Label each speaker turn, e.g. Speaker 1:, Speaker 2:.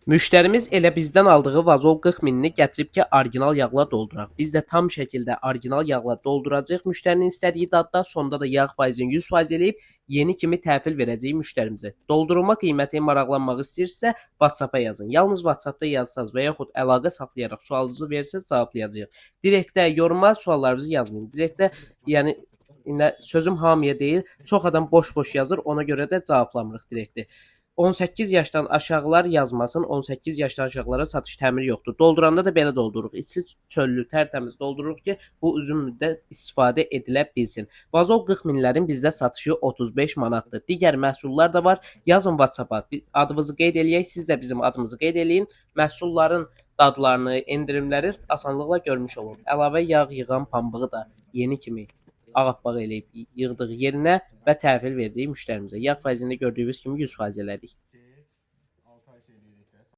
Speaker 1: Müştərimiz elə bizdən aldığı vazol 40 minini gətirib ki, orijinal yağla dolduraq. Biz də tam şəkildə orijinal yağla dolduracağıq müştərinin istədiyi dadda, sonda da yağ faizini 100% eləyib yeni kimi təhvil verəcəyik müştərimizə. Doldurulma qiyməti maraqlanmaq istəyirsə, WhatsApp-a yazın. Yalnız WhatsApp-da yazsanız və yaxud əlaqə saxlayaraq sualınızı versəz cavablayacağıq. Direktdə yoruma suallarınızı yazmayın. Direktdə, yəni sözüm hamıya deyil, çox adam boş-boş yazır, ona görə də cavablamırıq direktdə. 18 yaşdan aşağılar yazmasın. 18 yaşdan aşağılara satış təmiri yoxdur. Dolduranda da belə doldururuq. İçi çöllü, tərtəmiz doldururuq ki, bu uzun müddət istifadə edilə bilsin. Vazol 40 minlərin bizdə satışı 35 manatdır. Digər məhsullar da var. Yazın WhatsApp-a. Adınızı qeyd eləyək, siz də bizim adımızı qeyd eləyin. Məhsulların dadlarını, endirimləri asanlıqla görmüş olun. Əlavə yağ yığan pambığı da yeni kimi ağappaq eləyib yığdıq yerinə və təhvil verdik müştərimizə. Yağ faizini gördüyünüz kimi 100% elədik.